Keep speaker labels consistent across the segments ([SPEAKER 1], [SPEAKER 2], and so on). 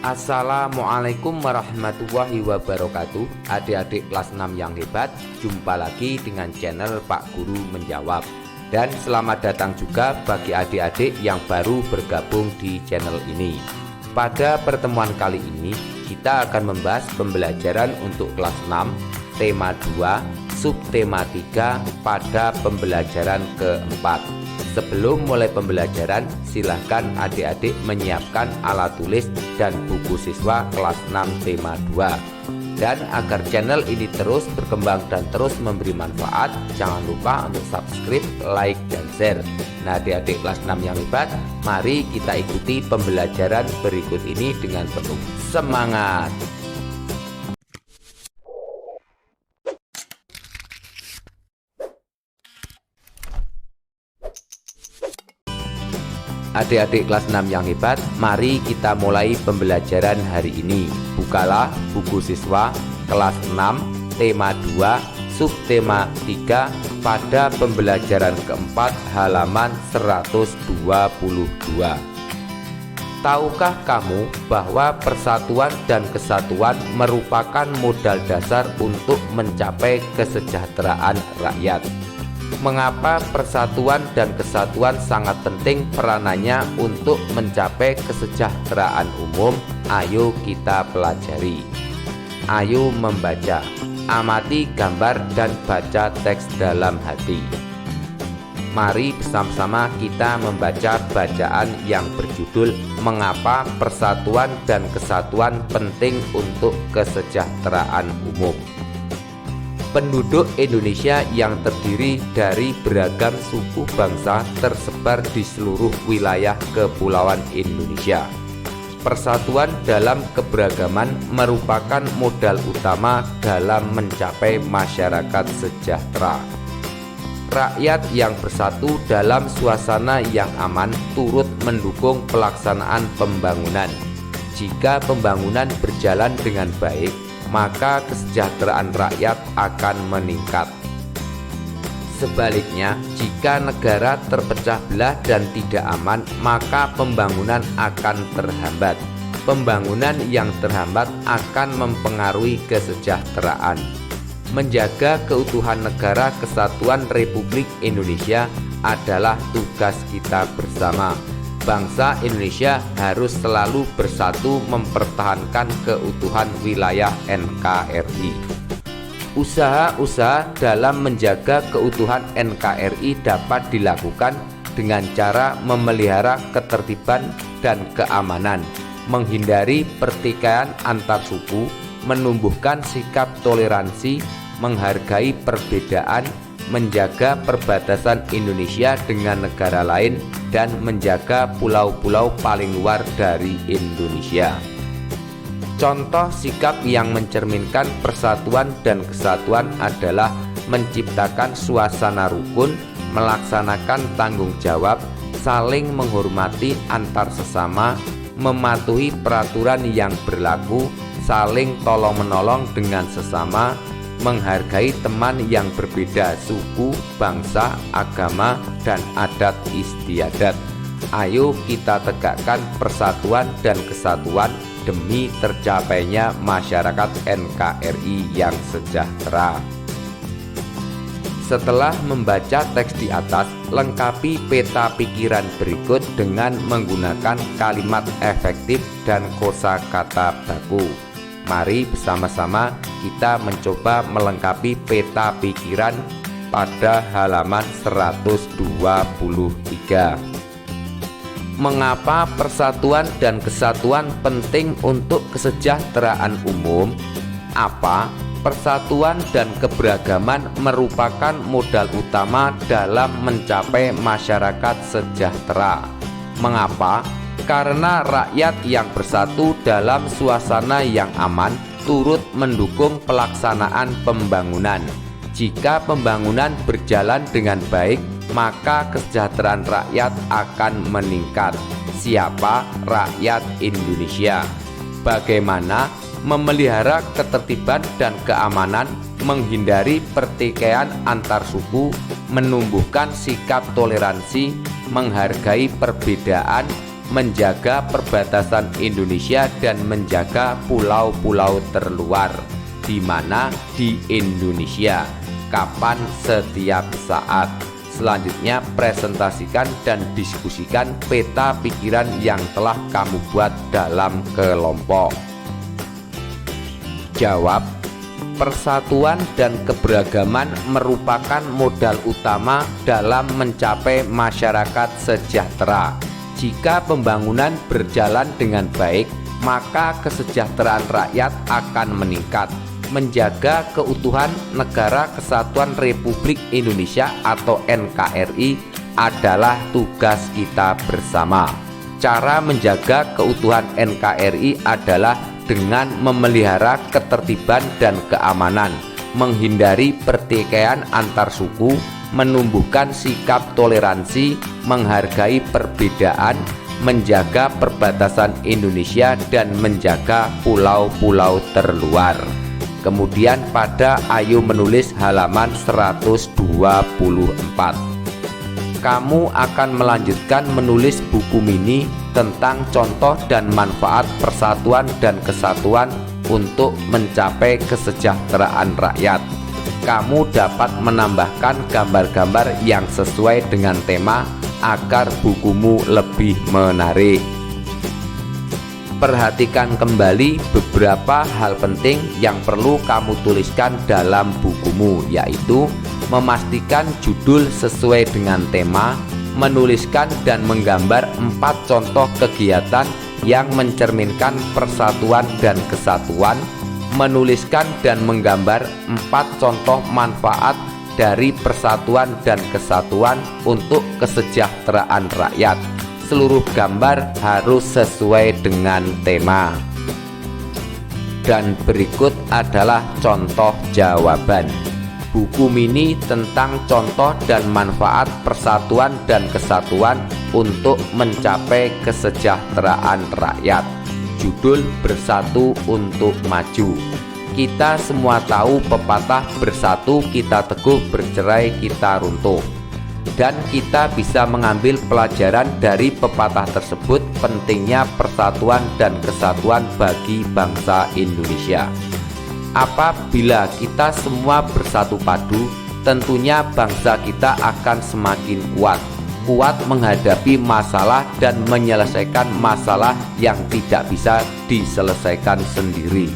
[SPEAKER 1] Assalamualaikum warahmatullahi wabarakatuh. Adik-adik kelas 6 yang hebat, jumpa lagi dengan channel Pak Guru Menjawab. Dan selamat datang juga bagi adik-adik yang baru bergabung di channel ini. Pada pertemuan kali ini kita akan membahas pembelajaran untuk kelas 6, tema 2, subtema 3 pada pembelajaran keempat. Sebelum mulai pembelajaran, silahkan adik-adik menyiapkan alat tulis dan buku siswa kelas 6 tema 2. Dan agar channel ini terus berkembang dan terus memberi manfaat, jangan lupa untuk subscribe, like, dan share. Nah, adik-adik kelas 6 yang hebat, mari kita ikuti pembelajaran berikut ini dengan penuh semangat. Adik-adik kelas 6 yang hebat, mari kita mulai pembelajaran hari ini. Bukalah buku siswa kelas 6 tema 2 subtema 3 pada pembelajaran keempat halaman 122. Tahukah kamu bahwa persatuan dan kesatuan merupakan modal dasar untuk mencapai kesejahteraan rakyat? Mengapa persatuan dan kesatuan sangat penting peranannya untuk mencapai kesejahteraan umum? Ayo kita pelajari. Ayo membaca, amati gambar dan baca teks dalam hati. Mari bersama-sama kita membaca bacaan yang berjudul Mengapa Persatuan dan Kesatuan Penting untuk Kesejahteraan Umum. Penduduk Indonesia yang terdiri dari beragam suku bangsa tersebar di seluruh wilayah kepulauan Indonesia. Persatuan dalam keberagaman merupakan modal utama dalam mencapai masyarakat sejahtera. Rakyat yang bersatu dalam suasana yang aman turut mendukung pelaksanaan pembangunan. Jika pembangunan berjalan dengan baik, maka kesejahteraan rakyat akan meningkat. Sebaliknya, jika negara terpecah belah dan tidak aman, maka pembangunan akan terhambat. Pembangunan yang terhambat akan mempengaruhi kesejahteraan. Menjaga keutuhan negara kesatuan Republik Indonesia adalah tugas kita bersama. Bangsa Indonesia harus selalu bersatu mempertahankan keutuhan wilayah NKRI. Usaha-usaha dalam menjaga keutuhan NKRI dapat dilakukan dengan cara memelihara ketertiban dan keamanan, menghindari pertikaian antar suku, menumbuhkan sikap toleransi, menghargai perbedaan, menjaga perbatasan Indonesia dengan negara lain, dan menjaga pulau-pulau paling luar dari Indonesia. Contoh sikap yang mencerminkan persatuan dan kesatuan adalah menciptakan suasana rukun, melaksanakan tanggung jawab, saling menghormati antar sesama, mematuhi peraturan yang berlaku, saling tolong-menolong dengan sesama, menghargai teman yang berbeda suku, bangsa, agama, dan adat istiadat. Ayo kita tegakkan persatuan dan kesatuan demi tercapainya masyarakat NKRI yang sejahtera. Setelah membaca teks di atas, lengkapi peta pikiran berikut dengan menggunakan kalimat efektif dan kosakata baku. Mari bersama-sama kita mencoba melengkapi peta pikiran pada halaman 123. Mengapa persatuan dan kesatuan penting untuk kesejahteraan umum? Apa? Persatuan dan keberagaman merupakan modal utama dalam mencapai masyarakat sejahtera. Mengapa? Karena rakyat yang bersatu dalam suasana yang aman turut mendukung pelaksanaan pembangunan. Jika pembangunan berjalan dengan baik, maka kesejahteraan rakyat akan meningkat. Siapa? Rakyat Indonesia. Bagaimana? Memelihara ketertiban dan keamanan, menghindari pertikaian antar suku, menumbuhkan sikap toleransi, menghargai perbedaan, menjaga perbatasan Indonesia dan menjaga pulau-pulau terluar. Di mana? Di Indonesia. Kapan? Setiap saat. Selanjutnya, presentasikan dan diskusikan peta pikiran yang telah kamu buat dalam kelompok. Jawab. Persatuan dan keberagaman merupakan modal utama dalam mencapai masyarakat sejahtera. Jika pembangunan berjalan dengan baik, maka kesejahteraan rakyat akan meningkat. Menjaga keutuhan Negara Kesatuan Republik Indonesia atau NKRI adalah tugas kita bersama. Cara menjaga keutuhan NKRI adalah dengan memelihara ketertiban dan keamanan, menghindari pertikaian antar suku, menumbuhkan sikap toleransi, menghargai perbedaan, menjaga perbatasan Indonesia dan menjaga pulau-pulau terluar. Kemudian pada Ayo Menulis halaman 124. Kamu akan melanjutkan menulis buku mini tentang contoh dan manfaat persatuan dan kesatuan untuk mencapai kesejahteraan rakyat. Kamu dapat menambahkan gambar-gambar yang sesuai dengan tema agar bukumu lebih menarik. Perhatikan kembali beberapa hal penting yang perlu kamu tuliskan dalam bukumu, yaitu memastikan judul sesuai dengan tema, menuliskan dan menggambar 4 contoh kegiatan yang mencerminkan persatuan dan kesatuan, menuliskan dan menggambar 4 contoh manfaat dari persatuan dan kesatuan untuk kesejahteraan rakyat. Seluruh gambar harus sesuai dengan tema. Dan berikut adalah contoh jawaban. Buku mini tentang contoh dan manfaat persatuan dan kesatuan untuk mencapai kesejahteraan rakyat. Judul Bersatu untuk Maju. Kita semua tahu pepatah bersatu kita teguh, bercerai kita runtuh. Dan kita bisa mengambil pelajaran dari pepatah tersebut, pentingnya persatuan dan kesatuan bagi bangsa Indonesia. Apabila kita semua bersatu padu, tentunya bangsa kita akan semakin kuat menghadapi masalah dan menyelesaikan masalah yang tidak bisa diselesaikan sendiri.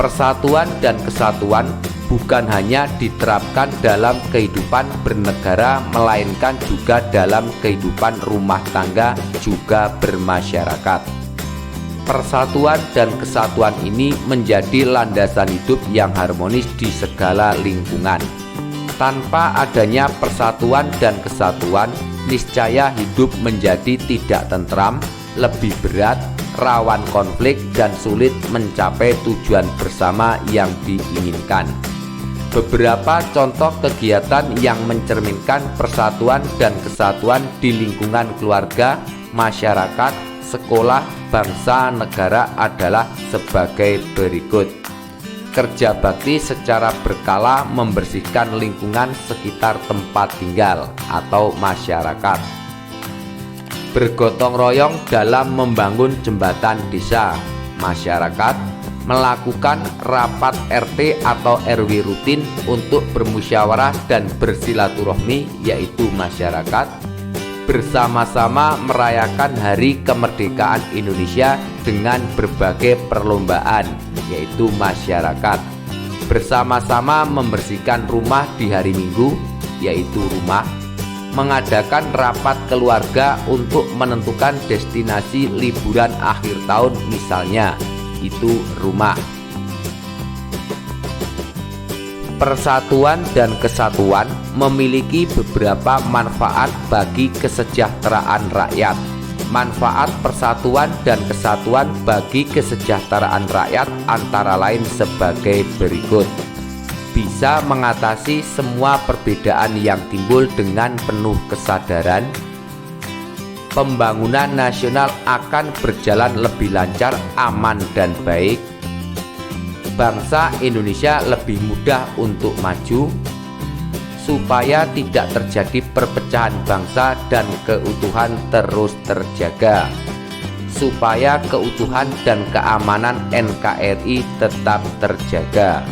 [SPEAKER 1] Persatuan dan kesatuan bukan hanya diterapkan dalam kehidupan bernegara, melainkan juga dalam kehidupan rumah tangga, juga bermasyarakat. Persatuan dan kesatuan ini menjadi landasan hidup yang harmonis di segala lingkungan. Tanpa adanya persatuan dan kesatuan, niscaya hidup menjadi tidak tentram, lebih berat, rawan konflik, dan sulit mencapai tujuan bersama yang diinginkan. Beberapa contoh kegiatan yang mencerminkan persatuan dan kesatuan di lingkungan keluarga, masyarakat, sekolah, bangsa, negara adalah sebagai berikut. Kerja bakti secara berkala membersihkan lingkungan sekitar tempat tinggal atau masyarakat. Bergotong royong dalam membangun jembatan desa, masyarakat. Melakukan rapat RT atau RW rutin untuk bermusyawarah dan bersilaturahmi, yaitu masyarakat. Bersama-sama merayakan Hari Kemerdekaan Indonesia dengan berbagai perlombaan, yaitu masyarakat. Bersama-sama membersihkan rumah di hari Minggu, yaitu rumah. Mengadakan rapat keluarga untuk menentukan destinasi liburan akhir tahun, misalnya itu rumah. Persatuan dan kesatuan memiliki beberapa manfaat bagi kesejahteraan rakyat. Manfaat persatuan dan kesatuan bagi kesejahteraan rakyat antara lain sebagai berikut. Bisa mengatasi semua perbedaan yang timbul dengan penuh kesadaran. Pembangunan nasional akan berjalan lebih lancar, aman, dan baik. Bangsa Indonesia lebih mudah untuk maju. supaya tidak terjadi perpecahan bangsa dan keutuhan terus terjaga, supaya keutuhan dan keamanan NKRI tetap terjaga.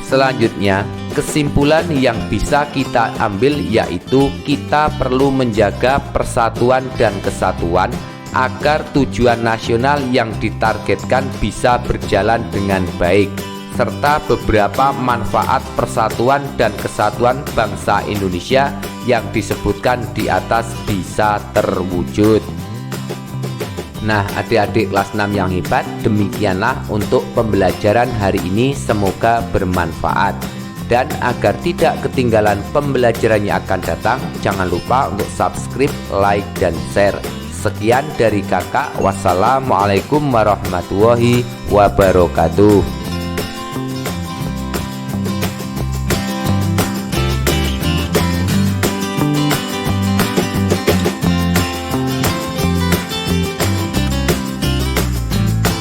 [SPEAKER 1] Selanjutnya, kesimpulan yang bisa kita ambil yaitu kita perlu menjaga persatuan dan kesatuan agar tujuan nasional yang ditargetkan bisa berjalan dengan baik, serta beberapa manfaat persatuan dan kesatuan bangsa Indonesia yang disebutkan di atas bisa terwujud. Nah, adik-adik kelas 6 yang hebat, demikianlah untuk pembelajaran hari ini, semoga bermanfaat. Dan agar tidak ketinggalan pembelajaran yang akan datang, jangan lupa untuk subscribe, like, dan share. Sekian dari kakak, wassalamualaikum warahmatullahi wabarakatuh.